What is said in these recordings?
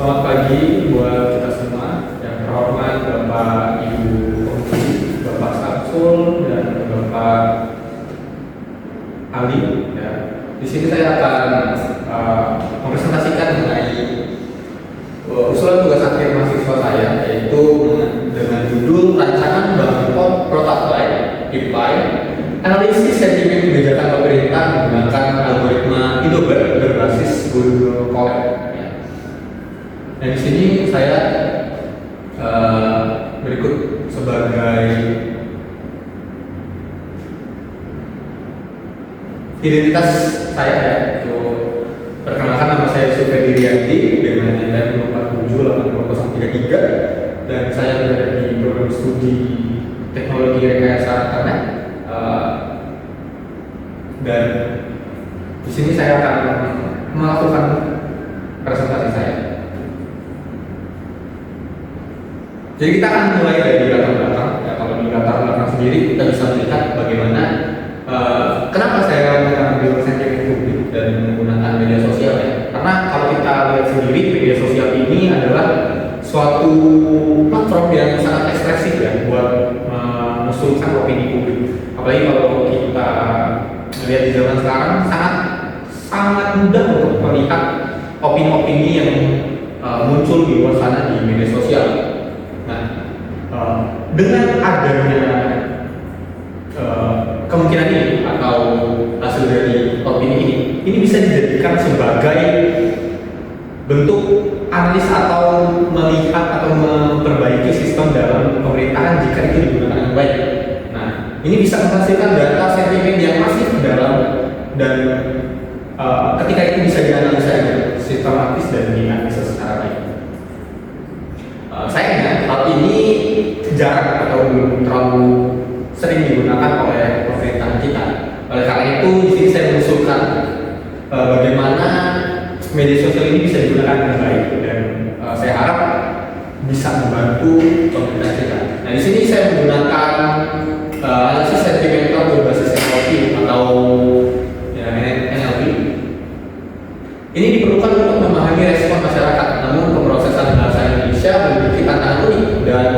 Selamat pagi buat kita semua. Yang terhormat Bapak Ibu Komisi, Bapak Samsul dan Bapak Ali. Ya. Di sini saya akan mempresentasikan mengenai usulan tugas akhir mahasiswa saya, yaitu dengan judul Rancangan Bank Protokol Apply Analisis Sentimen Kebijakan Pemerintah Menggunakan Algoritma Indobert berbasis Google Colab. Dan di sini saya berikut sebagai identitas saya ya. Perkenalkan, nama saya Sufedi Riyadi dengan nilai 478033 dan saya berada di program studi Teknologi Rekayasa Internet. Dan di sini saya akan melakukan presentasi saya. Jadi kita akan mulai dari latar belakang. Ya, kalau di latar belakang sendiri kita bisa melihat bagaimana kenapa saya mengambil sentimen publik dan menggunakan media sosial ya. Karena kalau kita lihat sendiri, media sosial ini adalah suatu platform yang sangat ekspresif ya buat mengusulkan opini publik. Apalagi kalau kita melihat di zaman sekarang sangat mudah untuk melihat opini-opini yang muncul di luar sana di media sosial. Nah, dengan adanya kemungkinan ini atau hasil dari opini ini bisa dijadikan sebagai bentuk analis atau melihat atau memperbaiki sistem dalam pemerintahan jika itu digunakan dengan baik. Nah, ini bisa menghasilkan data sentimen yang masif dalam dan ketika itu bisa dianalisa dengan sistematis dan dianalisa secara baik. Sayangnya hal ini jarang atau belum terlalu sering digunakan oleh pemerintahan kita. Oleh karena itu, di sini saya mengusulkan bagaimana media sosial ini bisa digunakan dengan baik dan saya harap bisa membantu pemerintahan kita. Nah, di sini saya menggunakan analisis sentimental berbasis NLP atau ya, NLP. Ini diperlukan untuk memahami respon masyarakat, namun pemrosesan bahasa Indonesia memiliki tantangan unik dan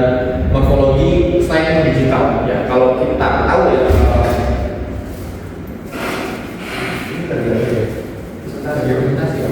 morfologi selain digital. Ya, kalau kita tahu ya, ini terjadi argumentasi.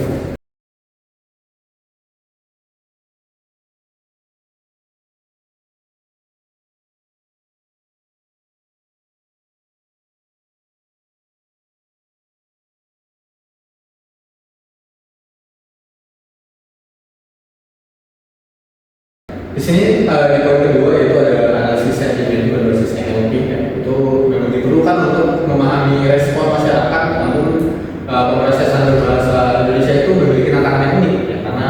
Di sini di poin kedua yaitu ada analisis sentimen berbasis NLP ya. Itu memang diperlukan untuk memahami respon masyarakat, namun pemrosesan berbahasa Indonesia itu memiliki tantangan yang unik ya, karena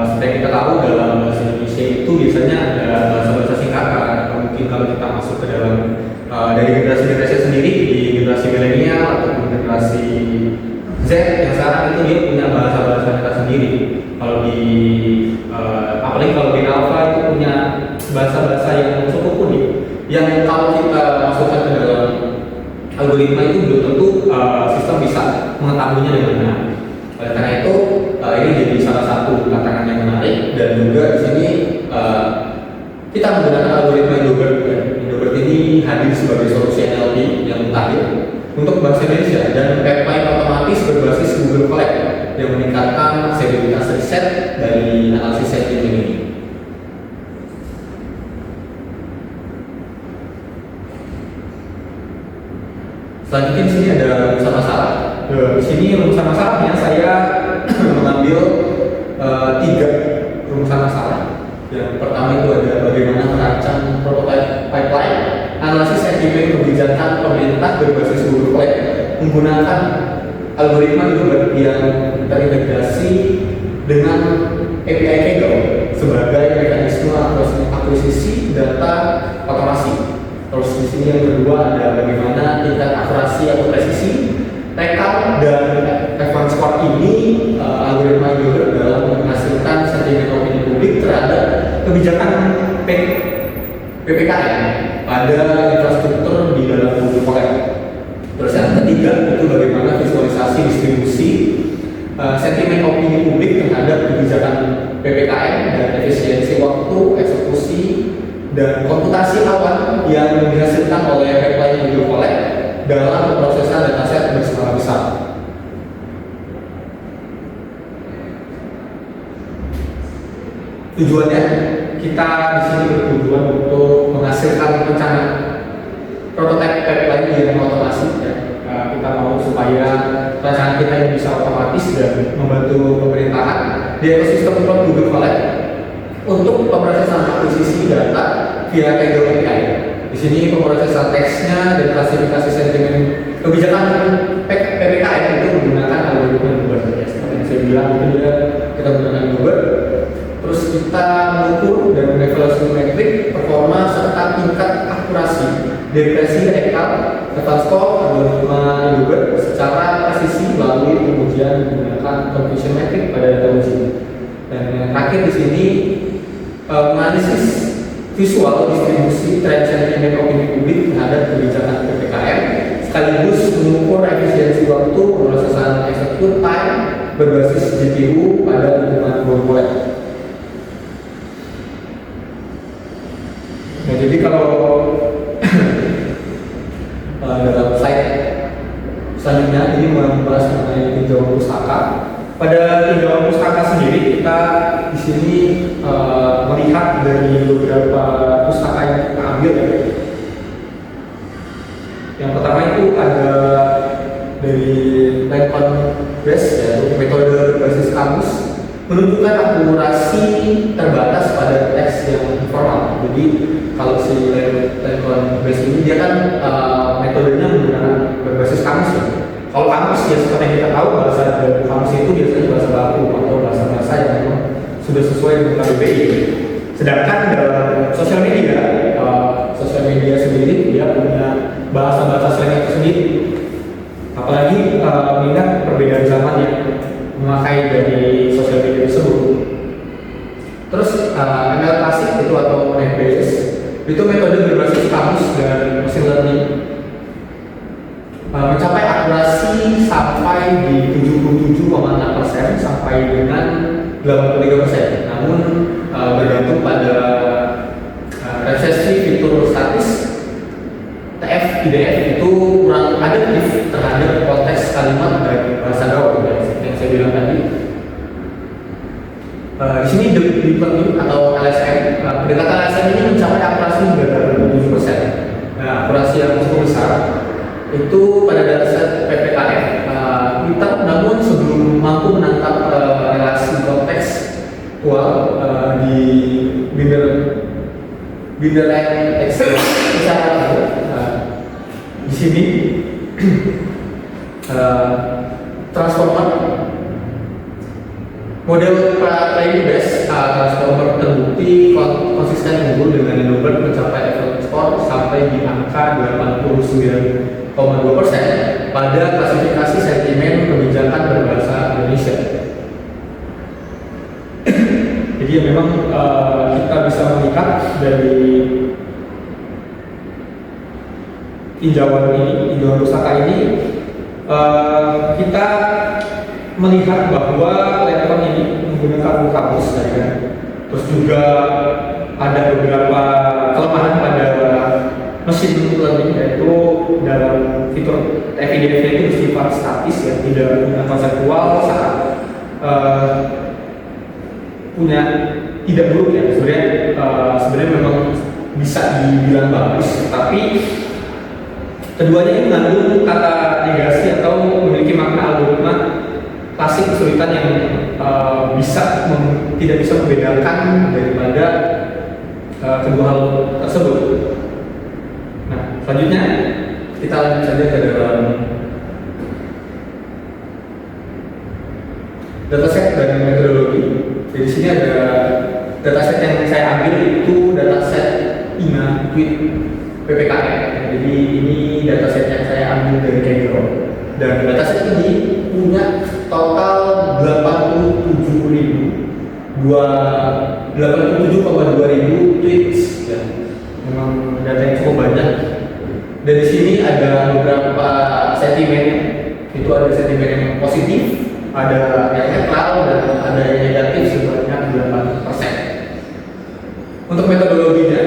seperti yang kita tahu dalam bahasa Indonesia itu biasanya ada bahasa-bahasa singkatan atau mungkin kalau kita masuk ke dalam dari generasi sendiri di generasi milenial ataupun generasi Z yang sekarang itu dia punya bahasa-bahasa kita sendiri. Kalau di apalagi kalau di Alpha itu punya bahasa-bahasa yang cukup unik yang kalau kita masukkan ke dalam algoritma itu belum tentu sistem bisa mengetahuinya dengan benar. Oleh karena itu ini jadi salah satu tantangan yang menarik dan juga di sini kita menggunakan algoritma Indobert. Indobert ini hadir sebagai solusi NLP yang mutakhir untuk bahasa Indonesia dan pipeline otomatis berbasis Google Colab yang meningkatkan aksesibilitas riset dari analisis sentimen ini. Selanjutnya di sini ada rumusan masalah. Di sini rumusan masalahnya saya mengambil 3 rumusan masalah. Yang pertama itu ada bagaimana merancang prototype pipeline analisis sentimen kebijakan pemerintah berbasis Google Colab menggunakan algoritma yang terintegrasi dengan API Kaggle sebagai mekanisme akuisisi data otomasi. Terus di sini yang kedua ada bagaimana tingkat akurasi atau presisi rekap dan F1 score ini algoritma Indobert dalam menghasilkan sentimen opini publik terhadap kebijakan PPKM pada infrastruktur di dalam Google Colab. Terus yang ketiga itu bagaimana visualisasi distribusi sentimen opini publik terhadap kebijakan dihasilkan oleh pipeline Google Colab dalam pemrosesan dataset berskala besar. Tujuannya kita di sini bertujuan untuk menghasilkan rencana prototipe pipeline yang otomasi ya. Kita mau supaya rencana kita yang bisa otomatis dan membantu pemerintahan di ekosistem cloud Google Colab untuk pemrosesan akuisisi data via Kaggle API. Di sini pemrosesan teksnya dan klasifikasi sentimen kebijakan PPKM itu menggunakan algoritma Uber. Ya, seperti yang saya bilang itu juga kita menggunakan Uber. Terus kita mengukur dan mengevaluasi metrik performa serta tingkat akurasi dari versi ekal, score, algoritma Uber secara presisi melalui pengujian menggunakan confusion metric pada data uji. Dan yang terakhir di sini menganalisis visual distribusi tren sentimen opini publik terhadap kebijakan PPKM sekaligus mengukur efisiensi waktu pemrosesan execute time berbasis GPU pada lingkungan Google Colab. Nah, jadi kalau dalam slide selanjutnya ini membahas mengenai tinjauan pustaka. Pada tinjauan pustaka sendiri kita di sini melihat dari beberapa pustaka yang kita ambil ya. Yang pertama itu ada dari Lincoln Base ya, metode berbasis kamus menunjukkan akurasi terbatas pada teks yang informal. Jadi kalau si Lincoln Base ini dia kan metodenya menggunakan berbasis kamus ya. Kalau kamus ya seperti yang kita tahu bahasa dari kamus itu biasanya bahasa baku atau bahasa-bahasa yang memang sudah sesuai dengan KBBI. Sedangkan dalam sosial media sendiri dia punya bahasa-bahasa slang itu sendiri. Apalagi mengingat perbedaan zaman yang memakai dari sosial media tersebut. Terus ML klasik itu atau NetBS itu metode berbasis kamus dan machine learning mencapai akurasi sampai di 77,6% sampai dengan 83%. Namun bergantung pada resesi fitur statis TF IDF itu kurang adaptif terhadap konteks kalimat dari bahasa gaul ya, seperti yang saya bilang tadi. Di sini deep learning atau LSM, pendekatan LSM ini mencapai akurasi hingga 87%. Nah, akurasi yang cukup besar itu pada dataset PPKM Twitter, namun sebelum mampu menangkap relasi kontekstual di binary text secara di sini transformer model training base transformer terbukti konsisten unggul dengan Nobel mencapai level score sampai di angka 89,2% pada klasifikasi sentimen kebijakan berbahasa Indonesia. Jadi memang kita bisa melihat dari tinjauan pustaka ini kita melihat bahwa laptop ini menggunakan kamus tadi kan. Terus juga ada beberapa kelemahan pada machine learning, yaitu dalam fitur FIDF itu bersifat statis ya, tidak punya konseptual saat punya tidak buruk ya sebenarnya memang bisa dibilang bagus, tapi keduanya ini mengandung kata negasi atau memiliki makna algoritma klasik kesulitan yang tidak bisa membedakan daripada kedua hal tersebut. Nah, selanjutnya kita lanjut saja ke dalam dataset dan metodologi. Di sini ada dataset yang saya ambil itu dataset INA tweet PPKM. Jadi ini dataset yang saya ambil dari Kaggle. Dan dataset ini punya total 87,2 tweets ya. Memang data yang cukup banyak. Dan di sini ada beberapa sentimen. Itu ada sentimen yang positif, ada yang netral, dan ada yang negatif sebanyak 8%. Untuk metodologinya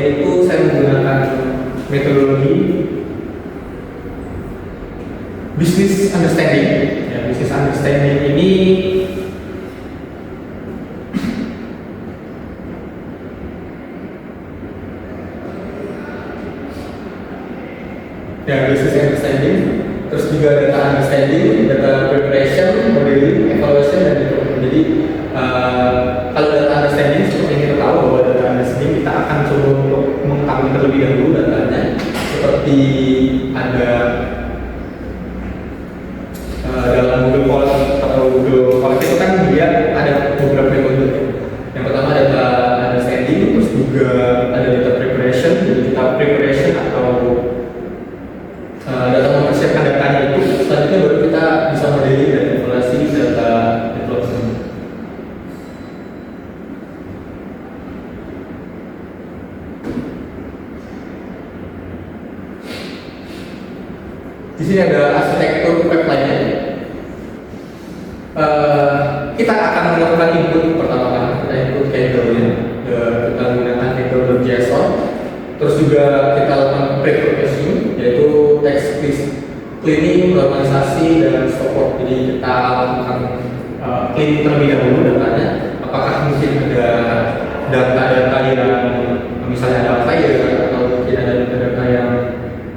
itu saya menggunakan standing ini ya business understanding, terus juga data understanding, data preparation, modeling, evaluation, dan development. Jadi kalau data understanding seperti yang kita tahu bahwa data understanding kita akan coba untuk mengetahui terlebih dahulu datanya, seperti ada dalam Google Colab atau Google Colab itu kan dia ada beberapa metode. Yang pertama data understanding, terus juga ada data preparation. Jadi kita preparation atau data mempersiapkan datanya itu, selanjutnya baru kita bisa modeling dan evaluasi data development. Di sini ada arsitektur pipeline-nya. Kita akan melakukan input pertama-tama, kita input handle-nya, kita menggunakan handle JSON. Terus juga kita lakukan pre-processing, yaitu text cleaning, normalisasi, dan support. Jadi kita lakukan cleaning terlebih dahulu datanya. Apakah mungkin ada data-data yang misalnya ada file atau mungkin ada data-data yang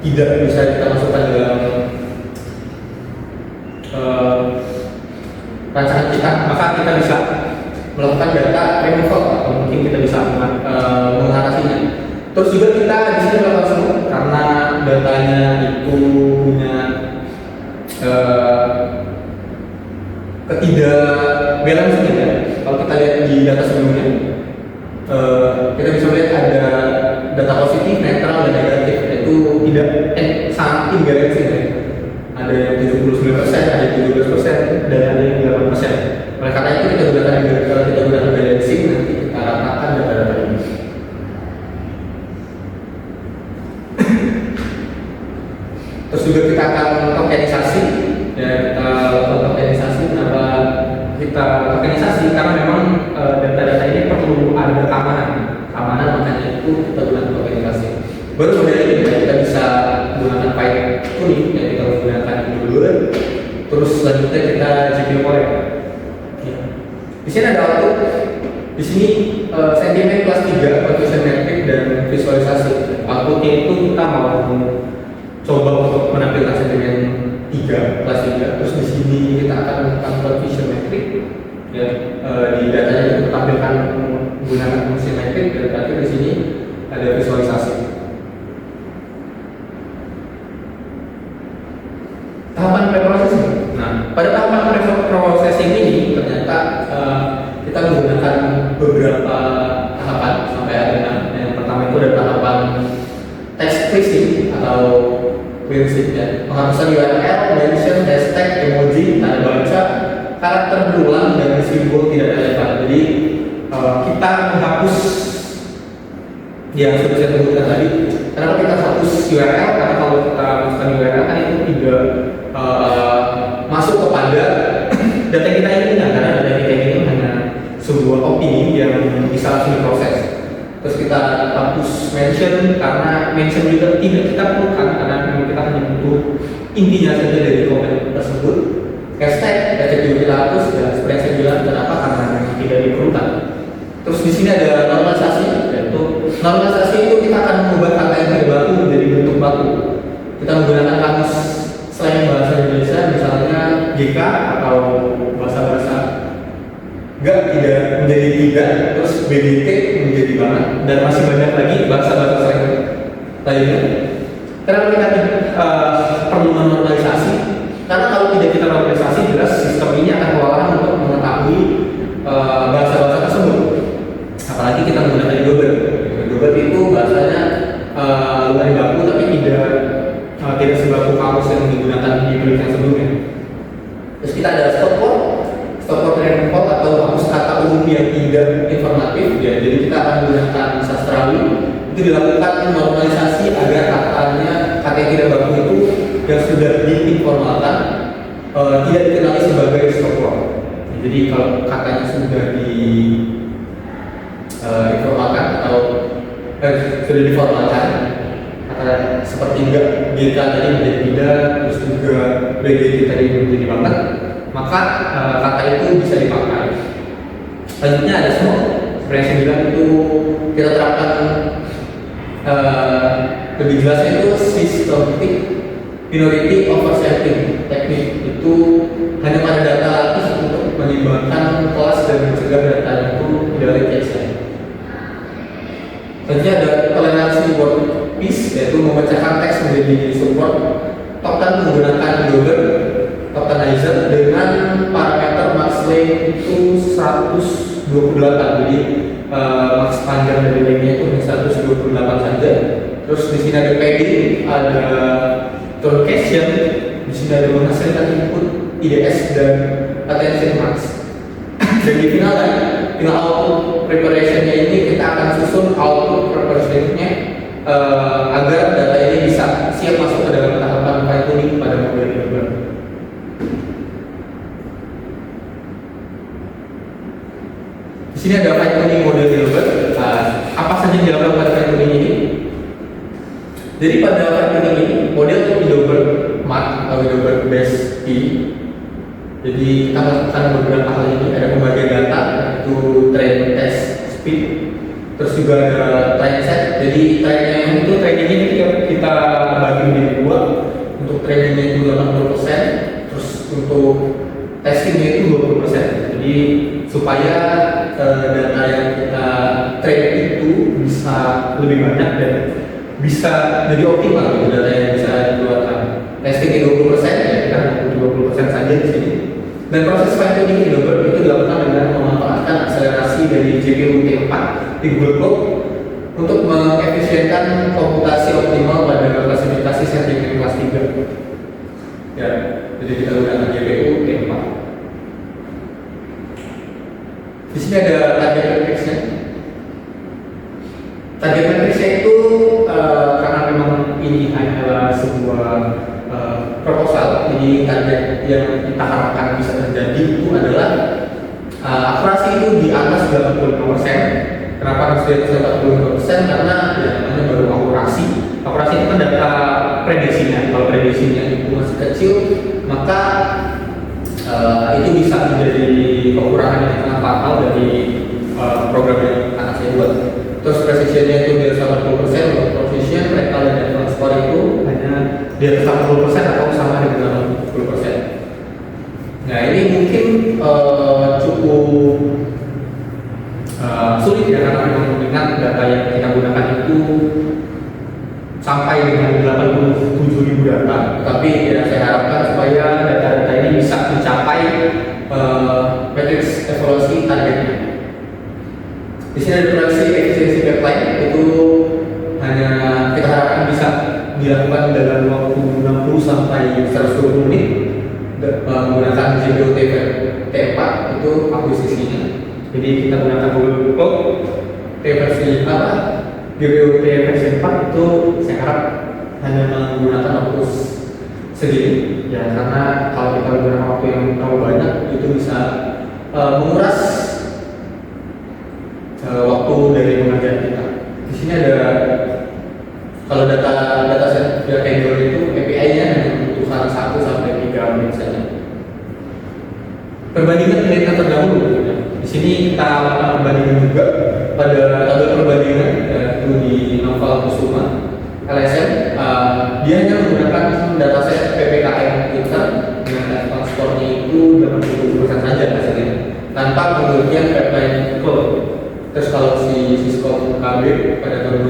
tidak bisa kita masukkan dalam rancangan kita, maka kita bisa melakukan data removal atau mungkin kita bisa mengatasinya. Terus juga kita di sini melakukan semua karena datanya itu punya ketidakbalancing ya. Kalau kita lihat di data sebelumnya, kita bisa lihat ada data positif, netral, dan negatif. Itu tidak sangat imbalancing ya. Ada yang 79%, ada yang 17%, dan ada yang 8%. Oleh karena itu kita gunakan balancing, nanti kita ratakan data-data ini. Terus juga kita akan tokenisasi, ya kita lakukan tokenisasi. Kenapa kita tokenisasi? Karena memang data-data ini perlu ada keamanan, makanya itu kita gunakan tokenisasi. Baru model ini kita bisa menggunakan Python tuning, yang kita menggunakan dulu. Terus selanjutnya kita GPU-nya. Di sini ada output. Di sini sentimen kelas 3, confusion metric dan visualisasi. Outputnya itu kita mau coba untuk menampilkan sentimen 3, kelas 3. Terus di sini kita akan melakukan confusion metric. Ya, di datanya kita tampilkan menggunakan confusion metric, dan terakhir di sini ada visualisasi. Tahapan preprocessing. Nah, pada tahapan preprocessing ini ternyata kita menggunakan beberapa tahapan sampai ada 6. Yang pertama itu ada tahapan text cleansing atau cleansing ya, penghapusan URL, mention, hashtag, emoji, tanda baca, karakter berulang, dan simbol tidak relevan. Jadi kita menghapus yang sudah saya sebutkan tadi. Kenapa kita hapus URL? Karena kalau kita masukkan URL kan itu tidak masuk kepada data kita ini, karena data kita ini hanya sebuah opini yang bisa langsung diproses. Terus kita hapus mention, karena mention juga tidak kita perlukan, karena kita hanya butuh intinya saja dari komen tersebut. Hashtag juga kita hapus, dan seperti saya bilang kenapa, karena tidak diperlukan. Terus di sini ada normalisasi, yaitu normalisasi itu kita akan mengubah kata yang tidak baku menjadi bentuk baku. Kita menggunakan kamus selain bahasa Indonesia, misalnya GK atau bahasa-bahasa tidak menjadi tidak, terus BDT menjadi banget, dan masih banyak lagi bahasa-bahasa selain lainnya. Kenapa kita perlu normalisasi? Karena kalau tidak kita normalisasi, jelas sistem ini akan kewalahan untuk mengetahui bahasa-bahasa tersebut. Apalagi kita menggunakan Dober. Dober itu bahasanya lumayan baku, tapi tidak sebaku kamus yang digunakan di penelitian sebelumnya. Terus kita ada stop word removal atau hapus kata umum yang tidak informatif ya. Jadi kita akan menggunakan sastrawi. Itu dilakukan normalisasi agar kata yang tidak baku itu yang sudah diinformalkan tidak dikenali sebagai stop word. Jadi kalau katanya sudah informalkan atau sudah diformalkan, kata seperti enggak GK tadi menjadi tidak, terus juga BGT tadi menjadi banget, maka kata itu bisa dipakai. Selanjutnya ada smoke. Seperti yang saya bilang itu kita terapkan lebih jelasnya itu systematic minority oversampling teknik. Itu hanya pada data latih untuk menyeimbangkan kelas dan mencegah data itu tidak rejection. Selanjutnya ada toleransi word piece, yaitu memecahkan teks menjadi support. Token menggunakan Docker tokenizer dengan parameter max length itu 128. Jadi max panjang dari lengthnya itu 128 saja. Terus di sini ada padding, ada truncation, di sini ada menghasilkan input IDS dan attention max. Dan di final output preparationnya ini kita akan susun output preparationnya agar data ini bisa siap masuk ke dalam tahapan fine tuning pada model Hilbert. Di sini ada fine tuning model Hilbert. Apa saja yang dilakukan pada fine tuning ini? Jadi pada fine tuning ini model Hilbert Mark atau Hilbert base P. Jadi kita melakukan beberapa hal ini. Ada pembagian data, yaitu train, test, speed. Terus juga ada train set. Jadi trainnya itu trainingnya kita bagi menjadi dua. Untuk trainingnya itu 80%, terus untuk testingnya itu 20%. Jadi supaya data yang kita train itu bisa lebih banyak dan bisa jadi optimal gitu, data yang bisa dikeluarkan. Testingnya 20%, ya kita 20% saja di sini. Dan proses fine tuning Hilbert itu dilakukan dengan memanfaatkan akselerasi dari GPU T4 di Google Cloud untuk mengefisienkan komputasi optimal pada klasifikasi sentimen kelas 3. Ya, jadi kita gunakan GPU T4. Di sini ada target matrix-nya. Target matrix-nya itu karena memang ini hanyalah sebuah proposal, jadi target yang kita harapkan bisa terjadi itu adalah akurasi itu di atas 85%. Kenapa harus di atas 85%? Karena ya namanya baru akurasi. Akurasi itu kan data prediksinya. Kalau prediksinya itu masih kecil, maka itu bisa menjadi kekurangan yang sangat fatal dari program yang akan saya buat. Terus precisionnya itu di atas 80%, untuk precision, rectal dan advanced score itu hanya di atas 80% atau sama dengan 80%. Nah ini mungkin cukup sulit ya, karena memang mengingat data yang kita gunakan itu sampai dengan 87.000 data. Tapi ya saya harapkan supaya data-data ini bisa mencapai matrix evaluasi targetnya. Di sini ada proyeksi efisiensi pipeline, itu hanya kita harapkan bisa dilakukan dalam waktu 60 sampai 120 menit menggunakan GPU T4 itu akuisisinya. Jadi kita gunakan Google Cloud T versi apa? GPU T versi 4 itu saya harap hanya menggunakan waktu segini ya, karena kalau kita menggunakan waktu yang terlalu banyak itu bisa menguras waktu dari pengerjaan kita. Di sini ada kalau data set Android itu API-nya hanya membutuhkan 1 sampai 3 menit saja. Perbandingan kita terdahulu. Di sini kita lakukan perbandingan juga pada tabel perbandingan yaitu di Noval Kusuma LSM. Dia hanya menggunakan dataset PPKM kita dengan advance score-nya itu 87% saja hasilnya, tanpa pengertian pipeline code. Terus kalau si Cisco KB pada tahun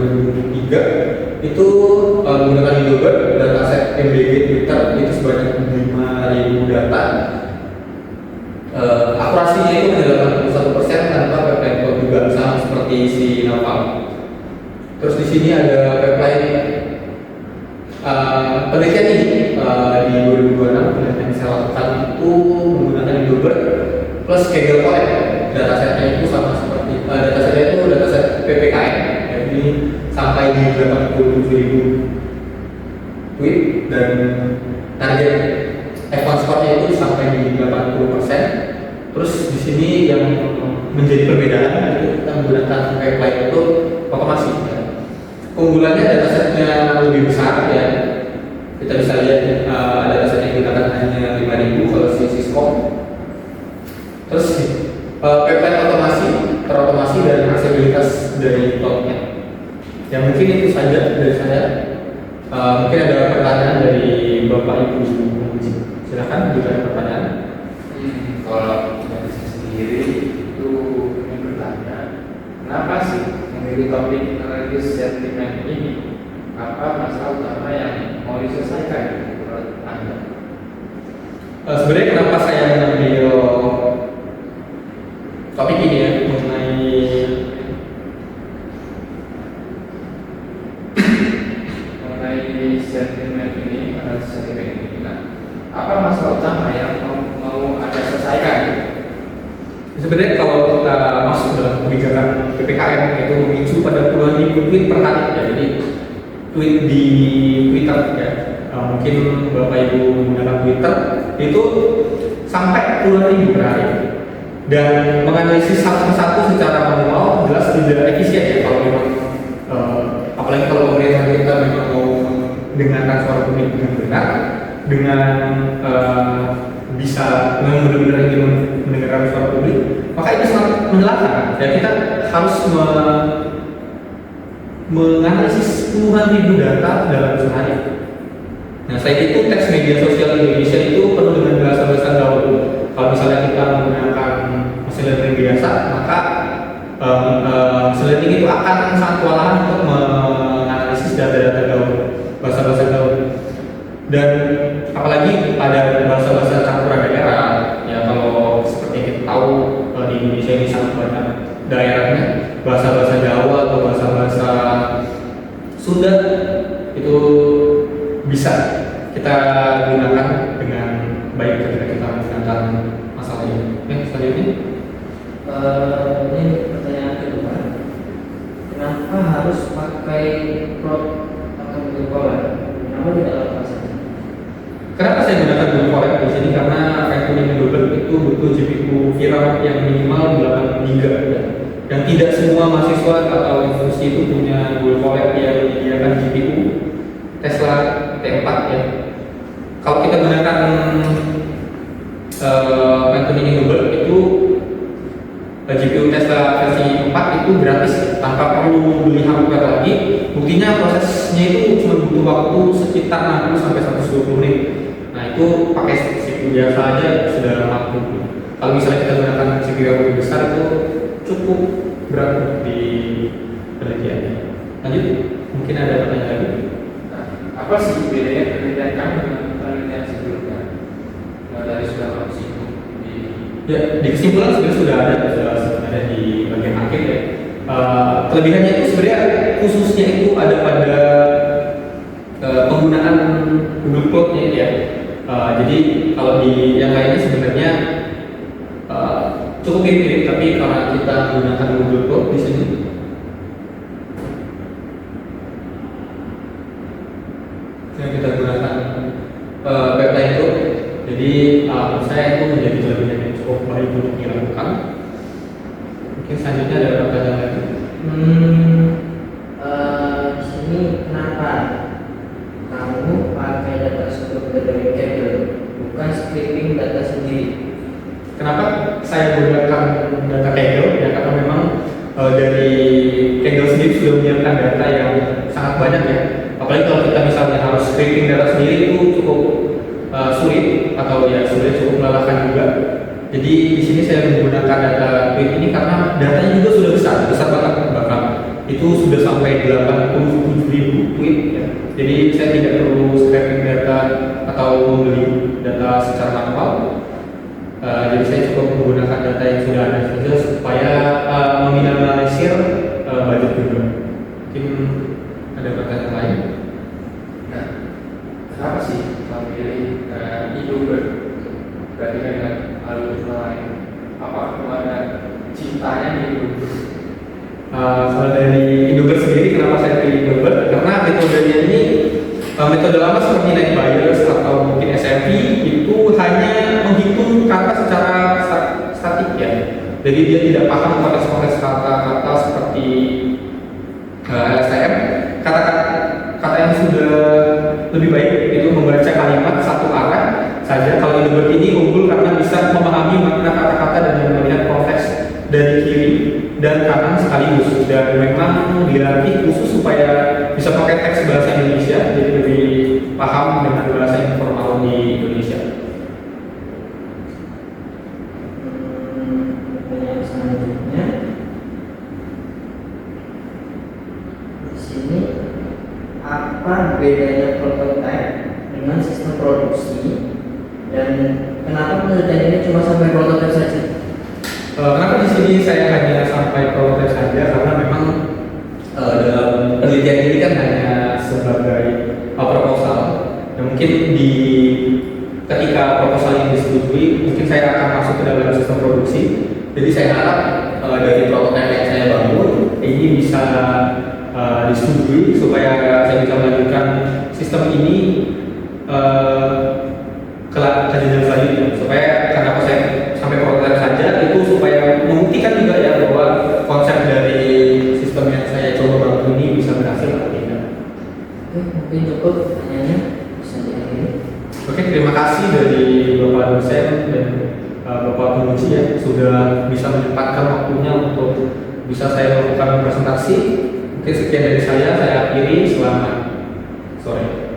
2003 itu menggunakan Hilbert dataset MBG Twitter itu sebanyak 5.000 data. Akurasinya itu hanya 81% tanpa pipeline code juga, sama seperti si Naval. Terus di sini ada pipeline penelitian ini di 2026 penelitian yang saya lakukan itu menggunakan Hilbert plus Kaggle Colab. Datasetnya itu sama seperti datasetnya itu dataset PPKM, jadi sampai di 87.000 tweet dan target advance score-nya itu sampai di 80%. Terus di sini yang menjadi perbedaan itu kita menggunakan pipeline untuk otomasi. Keunggulannya datasetnya lebih besar ya, Kita bisa lihat ada dasar yang digunakan hanya 5.000 kalau si Syscom. Terus pipeline otomasi, terotomasi dan aksesibilitas dari cloud-nya. Ya mungkin itu saja dari saya. Mungkin ada pertanyaan dari Bapak Ibu penguji. Silakan jika ada pertanyaan. Kalau dari saya sendiri itu ingin bertanya, kenapa sih memilih topik analisis sentimen ini? Apa masalah utama yang mau diselesaikan menurut Anda? Sebenarnya kenapa saya mengambil topik ini ya mengenai sentimen ini, analisis sentimen ini. Nah, apa masalah utama yang mau Anda selesaikan? Sebenarnya kalau kita masuk dalam kebijakan PPKM itu memicu pada puluhan ribu tweet per hari ya, jadi tweet di Twitter ya, mungkin Bapak Ibu menggunakan Twitter itu sampai puluhan ribu per hari, dan menganalisis satu persatu secara manual jelas tidak efisien ya kalau memang apalagi kalau pemerintah kita memang mau mendengarkan suara publik dengan benar, dengan bisa memang benar-benar ingin mendengarkan suara publik, maka itu sangat melelahkan ya. Kita harus menganalisis puluhan ribu data dalam sehari. Nah, selain itu teks media sosial Indonesia itu penuh dengan bahasa-bahasa gaul. Kalau misalnya kita menggunakan mesin learning biasa, maka mesin learning itu akan sangat kewalahan untuk menganalisis data-data gaul, bahasa-bahasa gaul. Dan apalagi ada bahasa-bahasa campuran daerah. Ya kalau seperti yang kita tahu di Indonesia ini sangat banyak daerahnya, bahasa-bahasa Jawa atau bahasa-bahasa Sunda itu bisa kita gunakan dengan baik ketika kita menggunakan masalah ini. Selanjutnya ini pertanyaan kedua, kenapa harus pakai prop atau Google Colab? Kenapa tidak lepas saja? Kenapa saya gunakan Google Colab di sini? Karena Fairtuning Google itu butuh GPU VRAM yang minimal 8 GB ya. Dan tidak semua mahasiswa atau institusi itu punya Google Colab yang menyediakan GPU Tesla T4 ya. Kalau kita gunakan Fairtuning Google itu GPU Tesla versi 4 itu gratis tanpa perlu beli hardware lagi. Buktinya prosesnya itu cuma butuh waktu sekitar 60 sampai 120 menit. Nah, itu pakai CPU biasa aja sudah mampu. Kalau misalnya kita gunakan CPU yang lebih besar itu cukup berat di penelitiannya. Lanjut, mungkin ada pertanyaan lagi. Nah, apa sih bedanya penelitian kami dengan penelitian sebelumnya? Dari sudah kamu singgung di Ya, di kesimpulan sebenarnya sudah ada di bagian akhir ya. Kelebihannya itu sebenarnya khususnya itu ada pada penggunaan Google Cloud-nya ya. Jadi kalau di yang lainnya sebenarnya cukup mirip, tapi karena kita menggunakan Google Cloud di sini, yang kita gunakan website itu, jadi menurut saya itu menjadi kelebihan yang cukup baik untuk dilakukan. Mungkin selanjutnya ada pertanyaan lagi. Di sini kenapa kamu pakai data struktur dari Kaggle, bukan scraping data sendiri? Kenapa saya gunakan data Kaggle? Ya karena memang dari Kaggle sendiri sudah menyiapkan data yang sangat banyak ya. Apalagi kalau kita misalnya harus scraping data sendiri itu cukup sulit, atau ya sudah cukup melelahkan juga. Jadi di sini saya menggunakan data tweet ini karena datanya juga sudah besar banget, bahkan itu sudah sampai 87.000 tweet ya. Jadi saya tidak perlu scraping data atau membeli data secara manual. Jadi saya cukup menggunakan data yang sudah ada saja supaya meminimalisir budget juga. Mungkin ada pertanyaan lain. Nah, kenapa sih memilih e-Dober dibandingkan dengan alur lain? Apa ada cintanya di e-Dober? Kalau dari Dober sendiri, kenapa saya pilih Dober? Karena metodenya ini metode lama seperti NetBias atau mungkin SMP itu hanya menghitung kata secara statik ya. Jadi dia tidak paham konteks-konteks kata-kata seperti LSTM. Kata yang sudah lebih baik itu untuk membaca kalimat satu arah saja. Kalau introvert ini unggul karena bisa memahami makna kata-kata dan melihat konteks dari kiri dan kanan sekaligus, dan memang dilatih khusus supaya bisa pakai teks bahasa Indonesia, jadi lebih paham dengan bahasa informal di Indonesia. Pertanyaan selanjutnya, di sini apa bedanya prototype dengan sistem produksi, dan kenapa penelitian ini cuma sampai prototype saja? Kenapa di sini saya hanya sampai prototipe saja? Karena memang dalam penelitian ini kan hanya sebagai proposal. Dan mungkin ketika proposal ini disetujui, mungkin saya akan masuk ke dalam sistem produksi. Jadi saya harap dari prototipe yang saya bangun ini bisa disetujui supaya saya bisa melanjutkan sistem ini ke jenjang selanjutnya. Supaya kenapa saya sampai prototipe saja itu supaya membuktikan juga ya bahwa konsep dari sistem yang saya coba bangun ini bisa berhasil atau tidak. Oke, mungkin cukup pertanyaannya, bisa diakhiri. Oke, terima kasih dari Bapak dosen dan Bapak penguji ya sudah bisa menyempatkan waktunya untuk bisa saya lakukan presentasi. Mungkin sekian dari saya akhiri. Selamat sore.